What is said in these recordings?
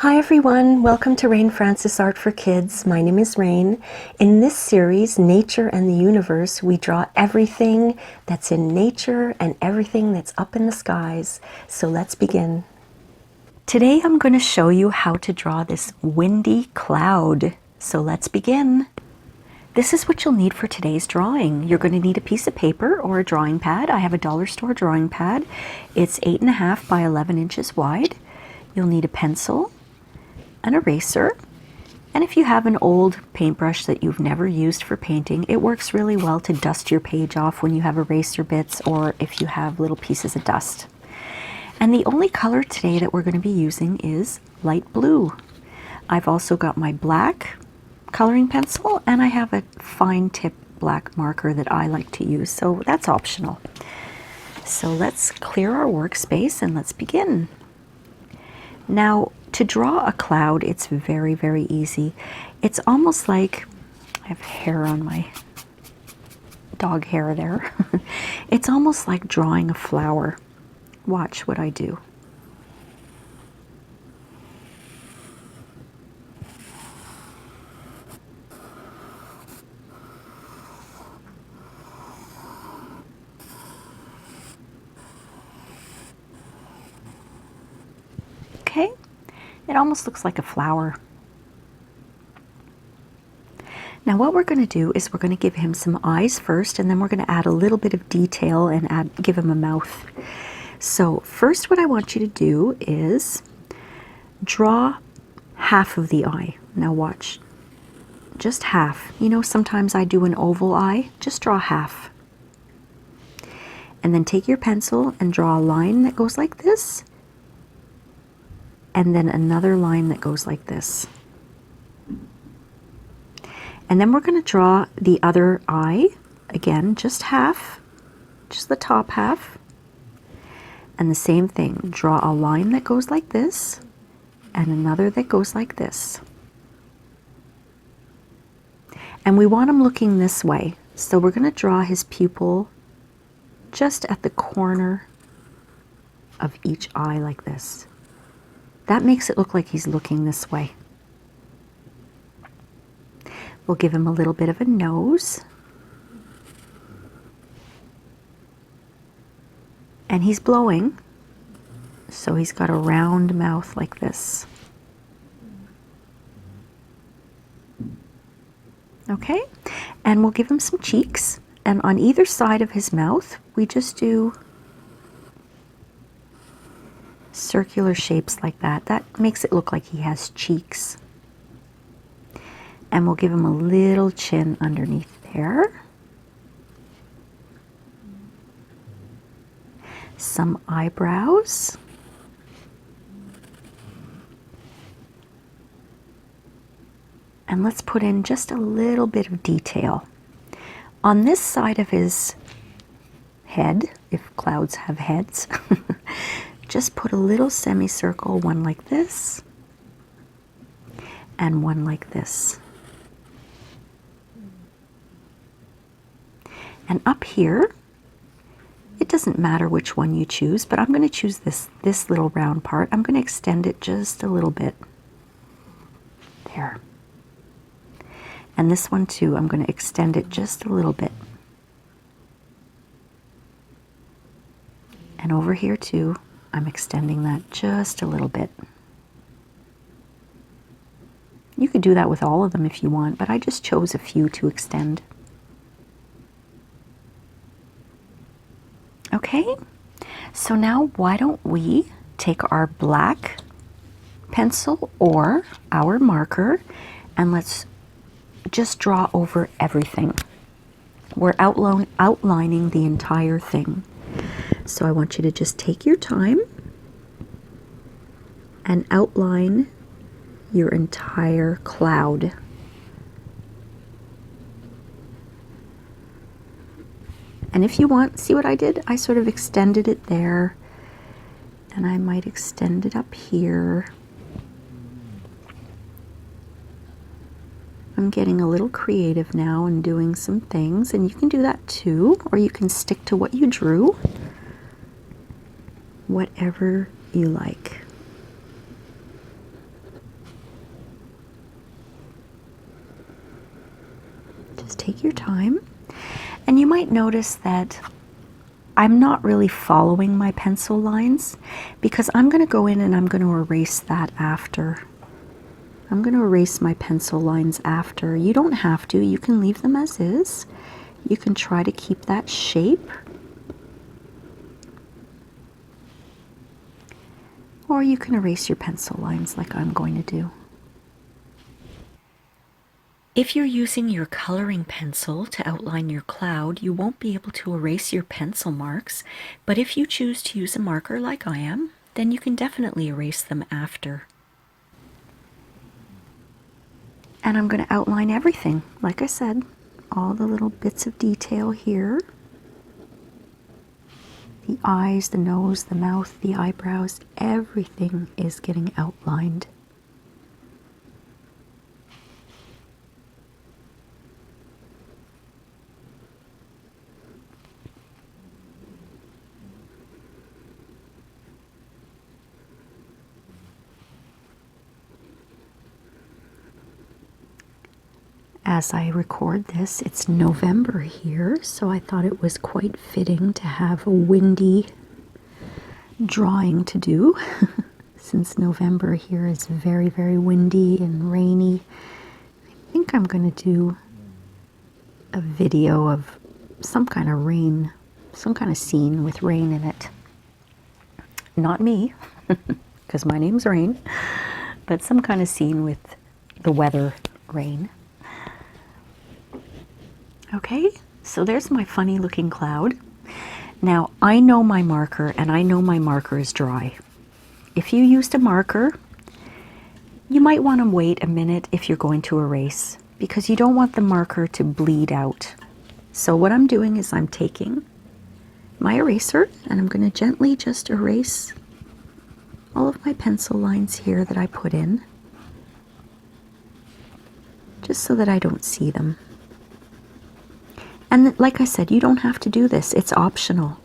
Hi everyone, welcome to Rain Francis Art for Kids. My name is Rain. In this series, Nature and the Universe, we draw everything that's in nature and everything that's up in the skies. So let's begin. Today I'm going to show you how to draw this windy cloud. So let's begin. This is what you'll need for today's drawing. You're going to need a piece of paper or a drawing pad. I have a dollar store drawing pad. It's 8.5 by 11 inches wide. You'll need a pencil, an eraser, and if you have an old paintbrush that you've never used for painting, it works really well to dust your page off when you have eraser bits or if you have little pieces of dust. And the only color today that we're going to be using is light blue. I've also got my black coloring pencil and I have a fine tip black marker that I like to use, so that's optional. So let's clear our workspace and let's begin. Now, to draw a cloud, it's very, very easy. It's almost like, I have hair on my dog hair there. It's almost like drawing a flower. Watch what I do. Okay, it almost looks like a flower. Now what we're going to do is we're going to give him some eyes first, and then we're going to add a little bit of detail and give him a mouth. So first what I want you to do is draw half of the eye. Now watch, just half. You know, sometimes I do an oval eye, just draw half. And then take your pencil and draw a line that goes like this, and then another line that goes like this. And then we're going to draw the other eye, again, just half, just the top half. And the same thing, draw a line that goes like this, and another that goes like this. And we want him looking this way, so we're going to draw his pupil just at the corner of each eye like this. That makes it look like he's looking this way. We'll give him a little bit of a nose. And he's blowing, so he's got a round mouth like this. Okay, and we'll give him some cheeks, and on either side of his mouth, we just do circular shapes like that. That makes it look like he has cheeks. And we'll give him a little chin underneath there. Some eyebrows. And let's put in just a little bit of detail. On this side of his head, if clouds have heads, just put a little semicircle, one like this, and one like this. And up here, it doesn't matter which one you choose, but I'm going to choose this little round part. I'm going to extend it just a little bit. There. And this one too, I'm going to extend it just a little bit. And over here too, I'm extending that just a little bit. You could do that with all of them if you want, but I just chose a few to extend. Okay, so now why don't we take our black pencil or our marker and let's just draw over everything. We're outlining the entire thing. So I want you to just take your time and outline your entire cloud. And if you want, see what I did? I sort of extended it there, and I might extend it up here. I'm getting a little creative now and doing some things, and you can do that too, or you can stick to what you drew. Whatever you like. take your time. And you might notice that I'm not really following my pencil lines because I'm going to go in and I'm going to erase that after. I'm going to erase my pencil lines after. You don't have to. You can leave them as is. You can try to keep that shape. Or you can erase your pencil lines like I'm going to do. If you're using your coloring pencil to outline your cloud, you won't be able to erase your pencil marks, but if you choose to use a marker like I am, then you can definitely erase them after. And I'm going to outline everything, like I said, all the little bits of detail here. The eyes, the nose, the mouth, the eyebrows, everything is getting outlined. As I record this, it's November here, so I thought it was quite fitting to have a windy drawing to do. Since November here is very, very windy and rainy, I think I'm going to do a video of some kind of rain, some kind of scene with rain in it. Not me, because my name's Rain, but some kind of scene with the weather, rain. Okay, so there's my funny looking cloud. Now I know my marker and I know my marker is dry. If you used a marker, you might want to wait a minute if you're going to erase because you don't want the marker to bleed out. So what I'm doing is I'm taking my eraser and I'm going to gently just erase all of my pencil lines here that I put in, just so that I don't see them. And like I said, you don't have to do this. It's optional.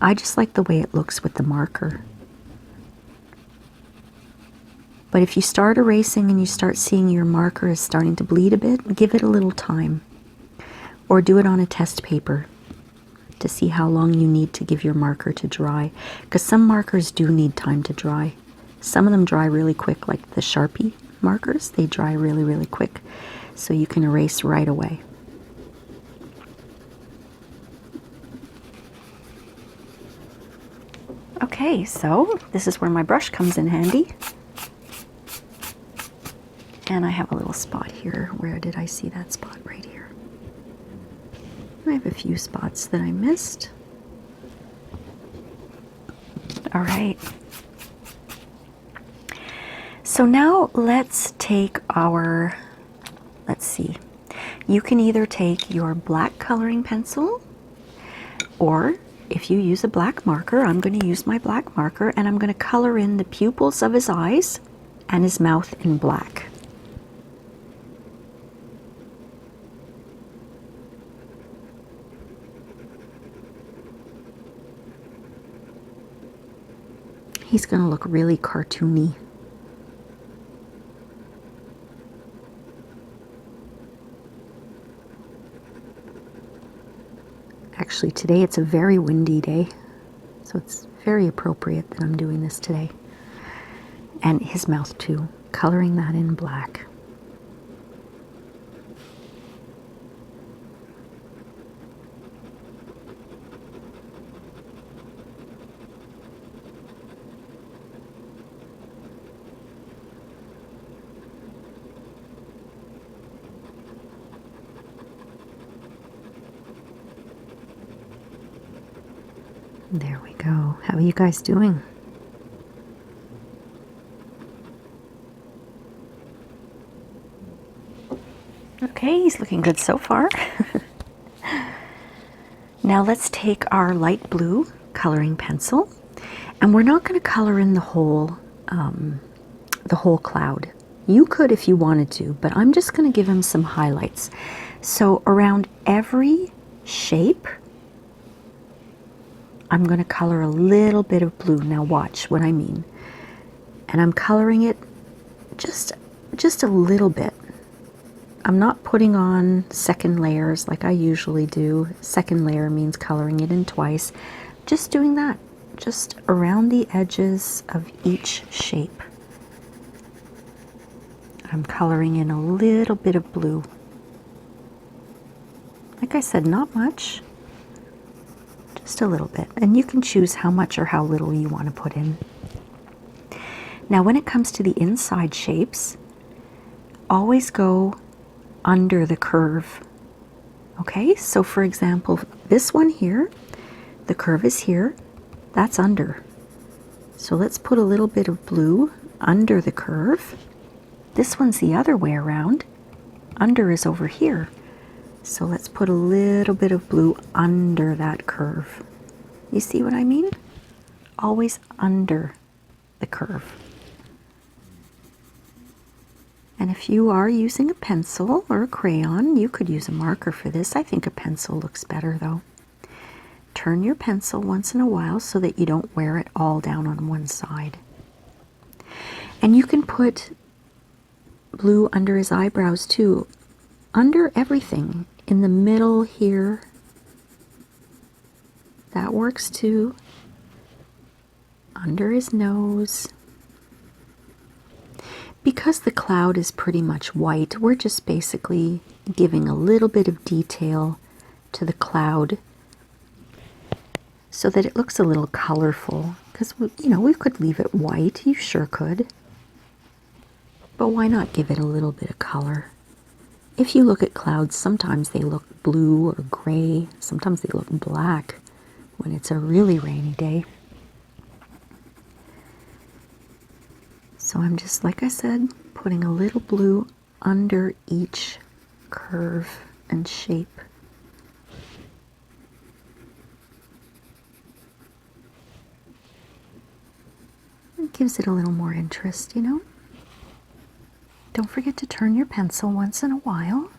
I just like the way it looks with the marker. But if you start erasing and you start seeing your marker is starting to bleed a bit, give it a little time. Or do it on a test paper to see how long you need to give your marker to dry. Because some markers do need time to dry. Some of them dry really quick, like the Sharpie markers. They dry really, really quick. So you can erase right away. Okay, so this is where my brush comes in handy. And I have a little spot here. Where did I see that spot? Right here. I have a few spots that I missed. All right. So now let's take our, let's see. You can either take your black coloring pencil, or if you use a black marker, I'm going to use my black marker and I'm going to color in the pupils of his eyes and his mouth in black. He's going to look really cartoony. Actually, today it's a very windy day, so it's very appropriate that I'm doing this today. And his mouth too, coloring that in black. There we go. How are you guys doing? Okay, he's looking good so far. Now let's take our light blue coloring pencil, and we're not going to color in the whole cloud. You could if you wanted to, but I'm just going to give him some highlights. So around every shape, I'm going to color a little bit of blue. Now watch what I mean. And I'm coloring it just a little bit I'm not putting on second layers like I usually do. Second layer means coloring it in twice. Just doing that, just around the edges of each shape. I'm coloring in a little bit of blue. Like I said, not much, just a little bit. And you can choose how much or how little you want to put in. Now when it comes to the inside shapes, always go under the curve. Okay, so for example, this one here, the curve is here, that's under. So let's put a little bit of blue under the curve. This one's the other way around. Under is over here. So let's put a little bit of blue under that curve. You see what I mean? Always under the curve. And if you are using a pencil or a crayon, you could use a marker for this. I think a pencil looks better though. Turn your pencil once in a while so that you don't wear it all down on one side. And you can put blue under his eyebrows too. Under everything. In the middle here. That works too. Under his nose. Because the cloud is pretty much white, we're just basically giving a little bit of detail to the cloud so that it looks a little colorful. Because, you know, we could leave it white, you sure could. But why not give it a little bit of color? If you look at clouds, sometimes they look blue or gray, sometimes they look black when it's a really rainy day. So I'm just, like I said, putting a little blue under each curve and shape. It gives it a little more interest, you know? Don't forget to turn your pencil once in a while.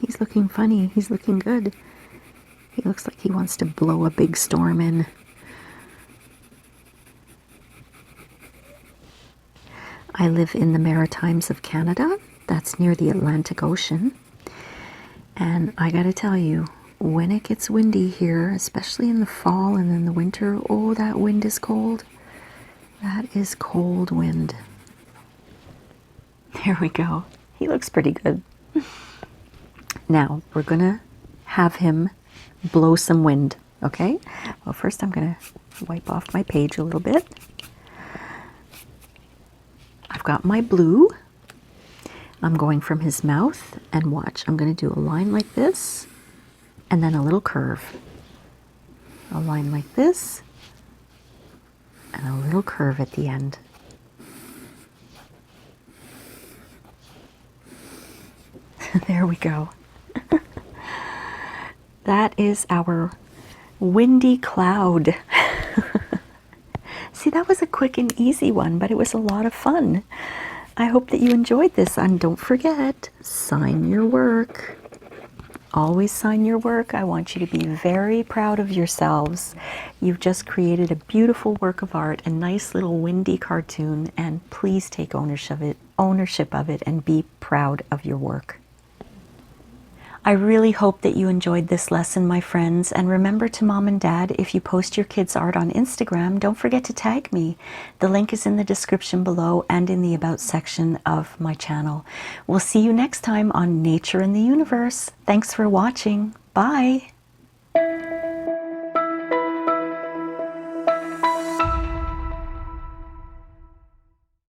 He's looking funny. He's looking good. He looks like he wants to blow a big storm in. I live in the Maritimes of Canada. That's near the Atlantic Ocean. And I gotta tell you, when it gets windy here, especially in the fall and in the winter, oh, that wind is cold. That is cold wind. There we go. He looks pretty good. Now, we're gonna have him blow some wind, okay? Well, first I'm gonna wipe off my page a little bit. I've got my blue. I'm going from his mouth, and watch, I'm gonna do a line like this, and then a little curve. A line like this, and a little curve at the end. There we go. That is our windy cloud. See, that was a quick and easy one, but it was a lot of fun. I hope that you enjoyed this, and don't forget, sign your work. Always sign your work. I want you to be very proud of yourselves. You've just created a beautiful work of art, a nice little windy cartoon, and please take ownership of it and be proud of your work. I really hope that you enjoyed this lesson, my friends, and remember to Mom and Dad, if you post your kids' art on Instagram, don't forget to tag me. The link is in the description below and in the About section of my channel. We'll see you next time on Nature and the Universe. Thanks for watching. Bye!